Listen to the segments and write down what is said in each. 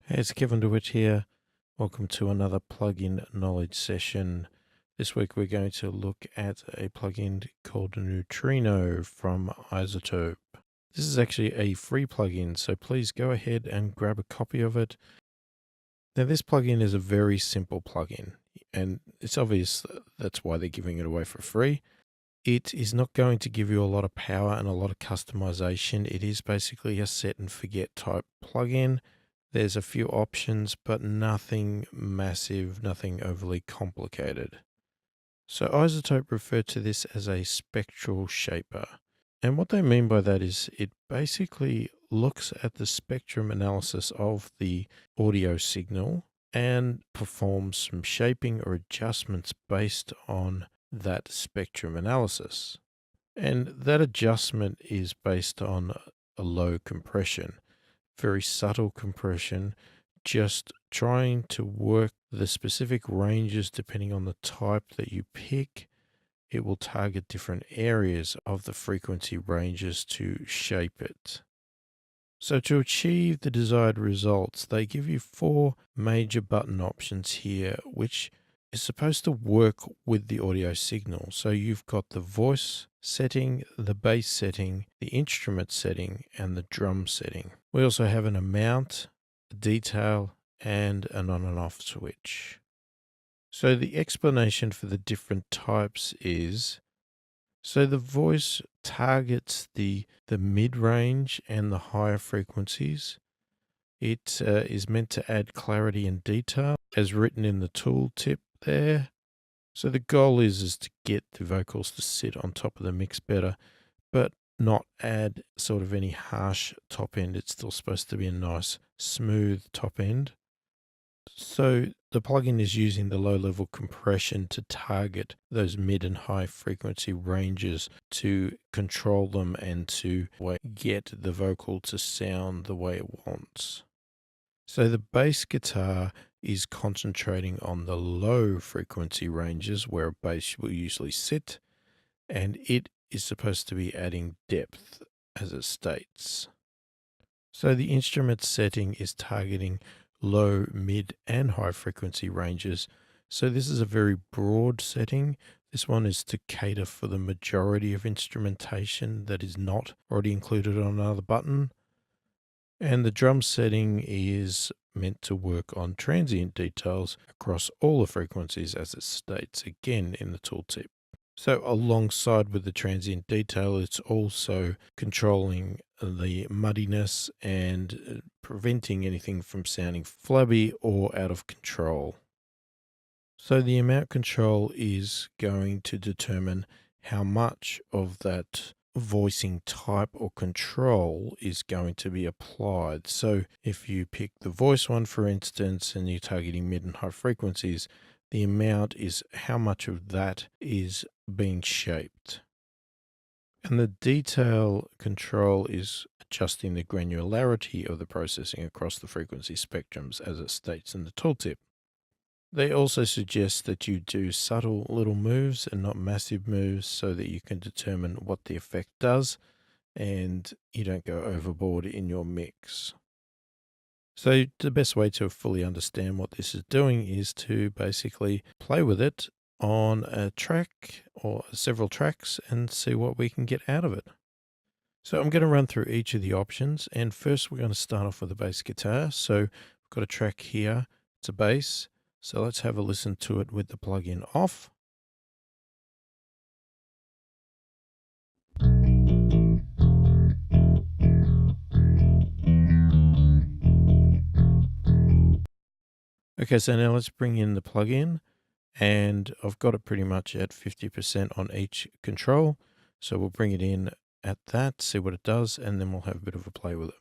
Hey, it's Kevin DeWitt here. Welcome to another plugin knowledge session. This week we're going to look at a plugin called Neutrino from iZotope. This is actually a free plugin, so please go ahead and grab a copy of it. Now, this plugin is a very simple plugin, and it's obvious that's why they're giving it away for free. It is not going to give you a lot of power and a lot of customization. It is basically a set and forget type plugin. There's a few options, but nothing massive, nothing overly complicated. So iZotope refer to this as a spectral shaper. And what they mean by that is it basically looks at the spectrum analysis of the audio signal and performs some shaping or adjustments based on that spectrum analysis. And that adjustment is based on a low compression, very subtle compression, just trying to work the specific ranges depending on the type that you pick. It will target different areas of the frequency ranges to shape it. So to achieve the desired results, they give you 4 major button options here, which is supposed to work with the audio signal. So you've got the voice setting, the bass setting, the instrument setting, and the drum setting. We also have an amount, a detail, and an on and off switch. So the explanation for the different types is, so the voice targets the mid-range and the higher frequencies. It is meant to add clarity and detail, as written in the tool tip there. So the goal is to get the vocals to sit on top of the mix better, but not add sort of any harsh top end. It's still supposed to be a nice, smooth top end. So the plugin is using the low level compression to target those mid and high frequency ranges to control them and to get the vocal to sound the way it wants. So the bass guitar is concentrating on the low frequency ranges where a bass will usually sit, and it is supposed to be adding depth, as it states. So the instrument setting is targeting low, mid, and high frequency ranges. So this is a very broad setting. This one is to cater for the majority of instrumentation that is not already included on another button. And the drum setting is meant to work on transient details across all the frequencies, as it states again in the tooltip. So alongside with the transient detail, it's also controlling the muddiness and preventing anything from sounding flabby or out of control. So the amount control is going to determine how much of that voicing type or control is going to be applied. So if you pick the voice one, for instance, and you're targeting mid and high frequencies, the amount is how much of that is being shaped. And the detail control is adjusting the granularity of the processing across the frequency spectrums, as it states in the tooltip. They also suggest that you do subtle little moves and not massive moves so that you can determine what the effect does and you don't go overboard in your mix. So the best way to fully understand what this is doing is to basically play with it on a track or several tracks and see what we can get out of it. So I'm going to run through each of the options, and first we're going to start off with the bass guitar. So we've got a track here, it's a bass. So let's have a listen to it with the plugin off. Okay, so now let's bring in the plugin, and I've got it pretty much at 50% on each control. So we'll bring it in at that, see what it does, and then we'll have a bit of a play with it.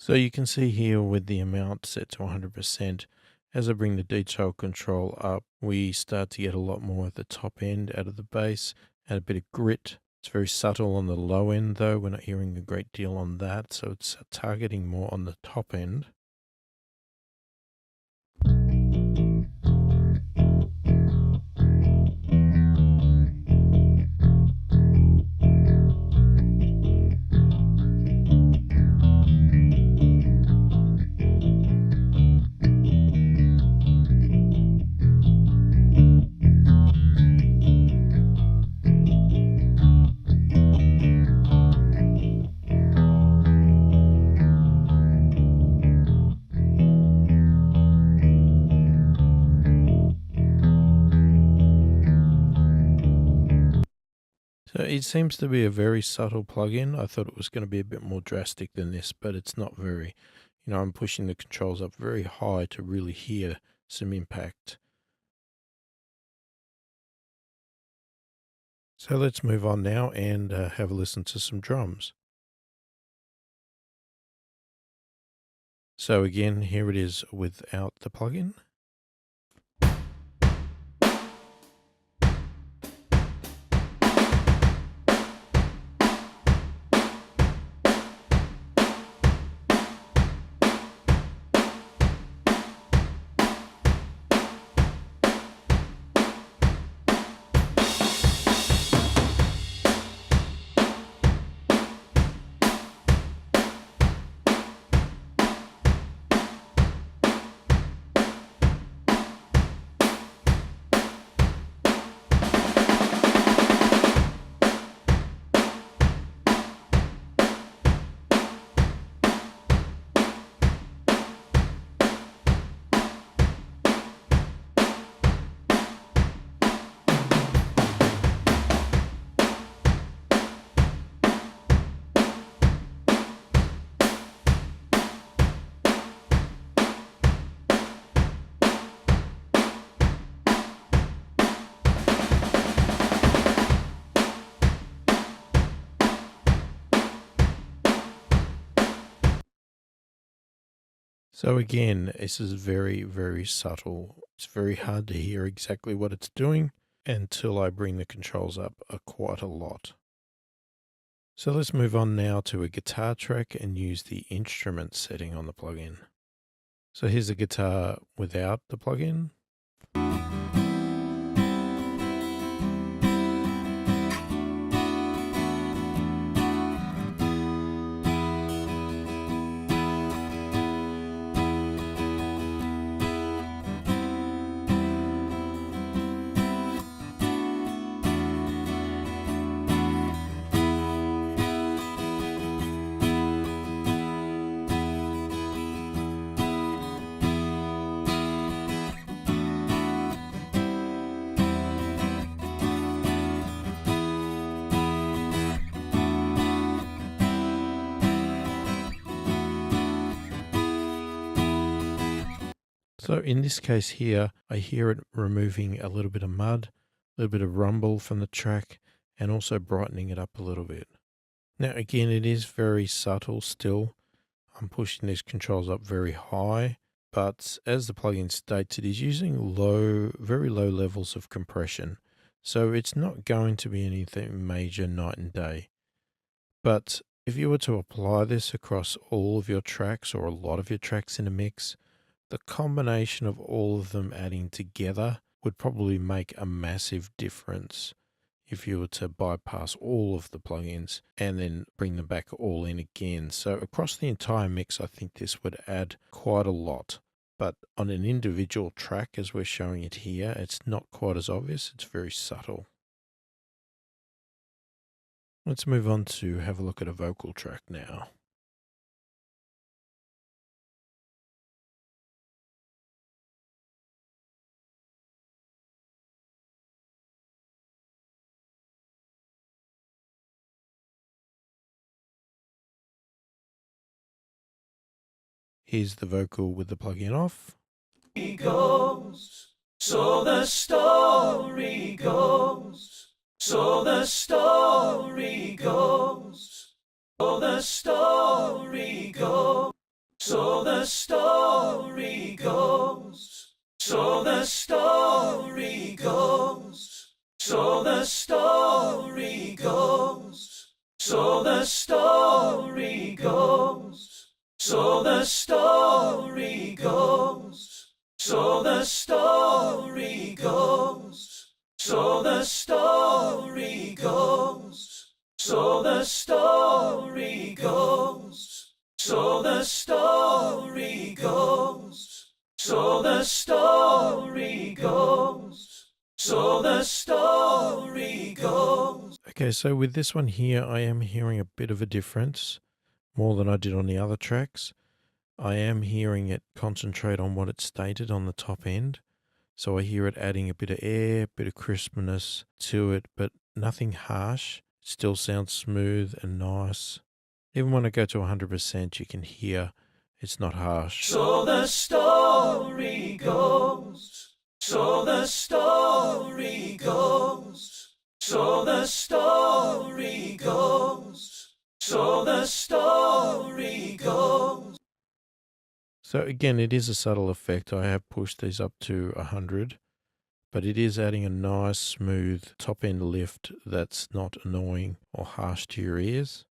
So you can see here with the amount set to 100%, as I bring the detail control up, we start to get a lot more at the top end out of the bass and a bit of grit. It's very subtle on the low end though. We're not hearing a great deal on that, so it's targeting more on the top end. So it seems to be a very subtle plugin. I thought it was going to be a bit more drastic than this, but it's not very. I'm pushing the controls up very high to really hear some impact. So let's move on now and have a listen to some drums. So again, here it is without the plugin. So again, this is very, very subtle. It's very hard to hear exactly what it's doing until I bring the controls up quite a lot. So let's move on now to a guitar track and use the instrument setting on the plugin. So here's the guitar without the plugin. So in this case here, I hear it removing a little bit of mud, a little bit of rumble from the track, and also brightening it up a little bit. Now again, it is very subtle still. I'm pushing these controls up very high, but as the plugin states, it is using very low levels of compression. So it's not going to be anything major night and day. But if you were to apply this across all of your tracks or a lot of your tracks in a mix, the combination of all of them adding together would probably make a massive difference if you were to bypass all of the plugins and then bring them back all in again. So across the entire mix, I think this would add quite a lot. But on an individual track, as we're showing it here, it's not quite as obvious. It's very subtle. Let's move on to have a look at a vocal track now. Here's the vocal with the plugin off. Goes, so the story goes, so the story goes, so the story goes. So the story goes. So the story goes. So the story goes. So the story goes. So the story goes. So the story goes. So the story goes. So the story goes. So the story goes. So the story goes. So the story goes. Okay, so with this one here, I am hearing a bit of a difference, more than I did on the other tracks. I am hearing it concentrate on what it stated on the top end. So I hear it adding a bit of air, a bit of crispness to it, but nothing harsh. Still sounds smooth and nice. Even when I go to 100%, you can hear it's not harsh. So the story goes. So the story goes. So the story goes. So the story goes. So again, it is a subtle effect. I have pushed these up to 100, but it is adding a nice, smooth top end lift that's not annoying or harsh to your ears.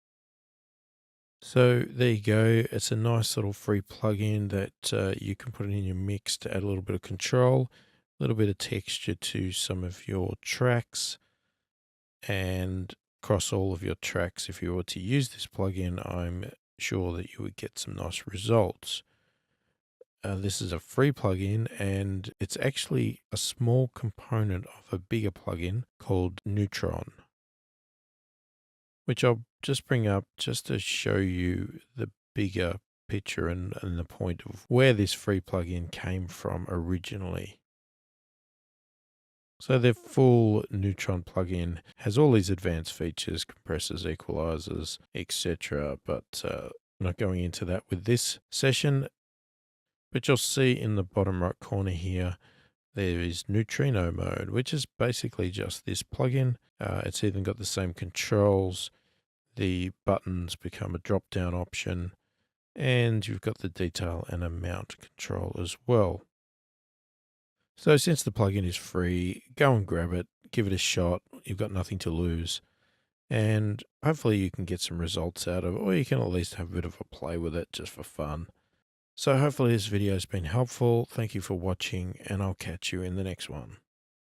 So there you go. It's a nice little free plugin that you can put in your mix to add a little bit of control, a little bit of texture to some of your tracks, and across all of your tracks. If you were to use this plugin, I'm sure that you would get some nice results. This is a free plugin, and it's actually a small component of a bigger plugin called Neutron, which I'll just bring up just to show you the bigger picture and the point of where this free plugin came from originally. So the full Neutron plugin has all these advanced features, compressors, equalizers, etc. But I'm not going into that with this session. But you'll see in the bottom right corner here, there is Neutrino mode, which is basically just this plugin. It's even got the same controls. The buttons become a drop-down option, and you've got the detail and amount control as well. So since the plugin is free, go and grab it, give it a shot. You've got nothing to lose, and hopefully you can get some results out of it, or you can at least have a bit of a play with it just for fun. So hopefully this video has been helpful. Thank you for watching, and I'll catch you in the next one.